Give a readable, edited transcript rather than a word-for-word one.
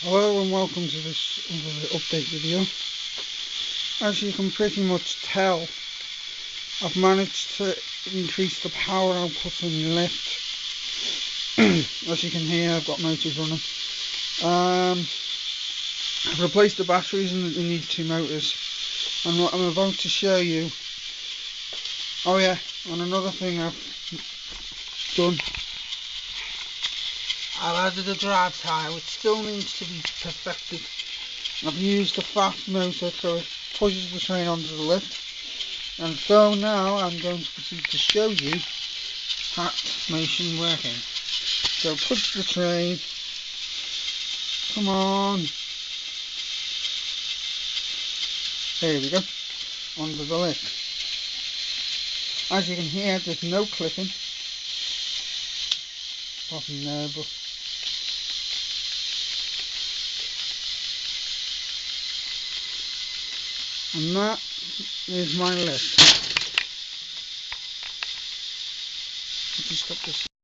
Hello and welcome to this update video. As you can pretty much tell, I've managed to increase the power output in the lift. As you can hear, I've got motors running. I've replaced the batteries and we need two motors. And what I'm about to show you. Oh yeah, and another thing I've done. I've added a drive tyre which still needs to be perfected. I've used the fast motor so it pushes the train onto the lift. And so now I'm going to proceed to show you that motion working. So push the train. Come on. There we go. Onto the lift. As you can hear, there's no clicking. Bottom there, but and that is my lift. Let me stop this.